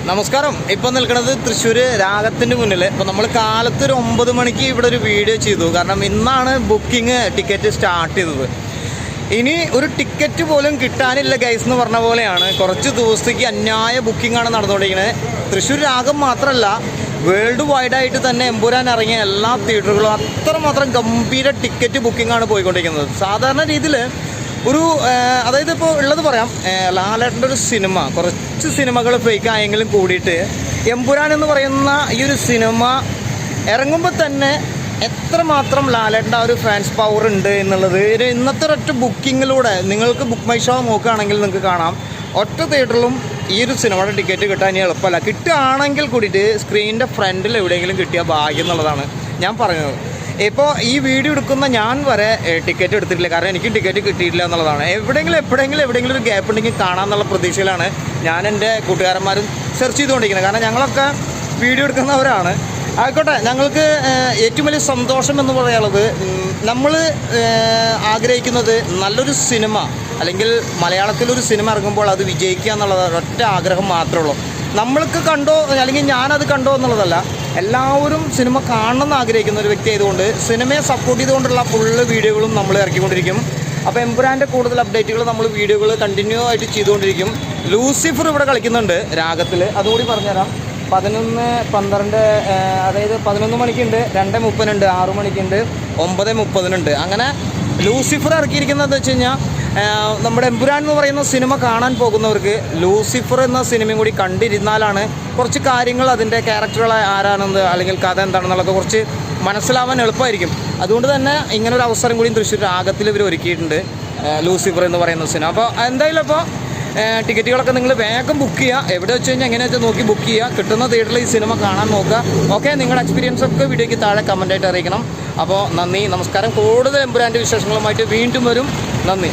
നമസ്കാരം. ഇപ്പം നിൽക്കുന്നത് തൃശ്ശൂർ രാഗത്തിൻ്റെ മുന്നിൽ. ഇപ്പോൾ നമ്മൾ കാലത്ത് ഒരു 9 മണിക്ക് ഇവിടെ ഒരു വീഡിയോ ചെയ്തു. കാരണം ഇന്നാണ് ബുക്കിംഗ് ടിക്കറ്റ് സ്റ്റാർട്ട് ചെയ്തത്. ഇനി ഒരു ടിക്കറ്റ് പോലും കിട്ടാനില്ല ഗൈസ് എന്ന് പറഞ്ഞ പോലെയാണ്. കുറച്ച് ദിവസത്തേക്ക് അന്യായ ബുക്കിംഗാണ് നടന്നുകൊണ്ടിരിക്കുന്നത്. തൃശ്ശൂർ രാഗം മാത്രമല്ല, വേൾഡ് വൈഡായിട്ട് തന്നെ എമ്പുരാൻ ഇറങ്ങിയ എല്ലാ തിയേറ്ററുകളും അത്രമാത്രം ഗംഭീര ടിക്കറ്റ് ബുക്കിംഗാണ് പോയിക്കൊണ്ടിരിക്കുന്നത്. സാധാരണ രീതിയിൽ അതായത് ഇപ്പോൾ ഉള്ളത് പറയാം, ലാലേട്ടൻ്റെ ഒരു സിനിമ, കുറച്ച് സിനിമകൾ ഫേക്ക് ആയെങ്കിലും കൂടിയിട്ട് എമ്പുരാൻ എന്ന് പറയുന്ന ഈ ഒരു സിനിമ ഇറങ്ങുമ്പോൾ തന്നെ എത്രമാത്രം ലാലേട്ടൻ്റെ ആ ഒരു ഫാൻസ് പവർ ഉണ്ട് എന്നുള്ളത് ഇന്നത്തെ ഒരൊറ്റ ബുക്കിങ്ങിലൂടെ നിങ്ങൾക്ക് ബുക്ക് മൈ ഷോ നോക്കുകയാണെങ്കിൽ നിങ്ങൾക്ക് കാണാം. ഒറ്റ തിയേറ്ററിലും ഈ ഒരു സിനിമയുടെ ടിക്കറ്റ് കിട്ടാൻ ഇനി എളുപ്പമല്ല. കിട്ടുകയാണെങ്കിൽ കൂടിയിട്ട് സ്ക്രീനിൻ്റെ ഫ്രണ്ടിൽ എവിടെയെങ്കിലും കിട്ടിയ ഭാഗ്യം എന്നുള്ളതാണ് ഞാൻ പറഞ്ഞത്. ഇപ്പോൾ ഈ വീഡിയോ എടുക്കുന്ന ഞാൻ വരെ ടിക്കറ്റ് എടുത്തിട്ടില്ല, കാരണം എനിക്ക് ടിക്കറ്റ് കിട്ടിയിട്ടില്ല എന്നുള്ളതാണ്. എവിടെയെങ്കിലും ഒരു ഗ്യാപ്പ് ഉണ്ടെങ്കിൽ കാണാമെന്നുള്ള പ്രതീക്ഷയിലാണ് ഞാൻ എൻ്റെ കൂട്ടുകാരന്മാരും സെർച്ച് ചെയ്തുകൊണ്ടിരിക്കുന്നത്. കാരണം ഞങ്ങളൊക്കെ വീഡിയോ എടുക്കുന്നവരാണ്. ആയിക്കോട്ടെ, ഞങ്ങൾക്ക് ഏറ്റവും വലിയ സന്തോഷം എന്ന് പറയാനുള്ളത്, നമ്മൾ ആഗ്രഹിക്കുന്നത് നല്ലൊരു സിനിമ അല്ലെങ്കിൽ മലയാളത്തിലൊരു സിനിമ ഇറങ്ങുമ്പോൾ അത് വിജയിക്കുക എന്നുള്ളത് ഒറ്റ ആഗ്രഹം മാത്രമേ ഉള്ളൂ. നമ്മൾക്ക് കണ്ടോ അല്ലെങ്കിൽ ഞാനത് കണ്ടോ എന്നുള്ളതല്ല, എല്ലാവരും സിനിമ കാണണമെന്ന് ആഗ്രഹിക്കുന്ന ഒരു വ്യക്തി ആയതുകൊണ്ട് സിനിമയെ സപ്പോർട്ട് ചെയ്തുകൊണ്ടുള്ള ഫുള്ള് വീഡിയോകളും നമ്മൾ ഇറക്കിക്കൊണ്ടിരിക്കും. അപ്പോൾ എമ്പുരാൻ്റെ കൂടുതൽ അപ്ഡേറ്റുകൾ നമ്മൾ വീഡിയോകൾ കണ്ടിന്യൂ ആയിട്ട് ചെയ്തുകൊണ്ടിരിക്കും. ലൂസിഫർ ഇവിടെ കളിക്കുന്നുണ്ട് രാഗത്തിൽ, അതുകൂടി പറഞ്ഞുതരാം. 11, 12, അതായത് 11 മണിക്കുണ്ട്, 2:30 6 മണിക്കുണ്ട്, 9:30 അങ്ങനെ ലൂസിഫർ ഇറക്കിയിരിക്കുന്നത് വെച്ച് കഴിഞ്ഞാൽ നമ്മുടെ എമ്പുരാൻ എന്ന് പറയുന്ന സിനിമ കാണാൻ പോകുന്നവർക്ക് ലൂസിഫർ എന്ന സിനിമയും കൂടി കണ്ടിരുന്നാലാണ് കുറച്ച് കാര്യങ്ങൾ, അതിൻ്റെ ക്യാരക്ടറുകൾ ആരാണെന്ന് അല്ലെങ്കിൽ കഥ എന്താണെന്നുള്ളതൊക്കെ കുറച്ച് മനസ്സിലാവാൻ എളുപ്പമായിരിക്കും. അതുകൊണ്ട് തന്നെ ഇങ്ങനൊരു അവസരം കൂടി തൃശ്ശൂർ രാഗത്തിൽ ഇവർ ഒരുക്കിയിട്ടുണ്ട്, ലൂസിഫർ എന്ന് പറയുന്ന സിനിമ. അപ്പോൾ എന്തായാലും ഇപ്പോൾ ടിക്കറ്റുകളൊക്കെ നിങ്ങൾ വേഗം ബുക്ക് ചെയ്യുക. എവിടെ വെച്ച് കഴിഞ്ഞാൽ എങ്ങനെയാണെന്ന് നോക്കി ബുക്ക് ചെയ്യുക. കിട്ടുന്ന തിയേറ്ററിൽ ഈ സിനിമ കാണാൻ നോക്കുക. ഓക്കെ, നിങ്ങളുടെ എക്സ്പീരിയൻസ് ഒക്കെ വീഡിയോയ്ക്ക് താഴെ കമൻറ്റായിട്ട് അറിയിക്കണം. അപ്പോൾ നന്ദി, നമസ്കാരം. കൂടുതൽ എമ്പുരാൻ്റെ വിശേഷങ്ങളുമായിട്ട് വീണ്ടും വരും. നന്ദി.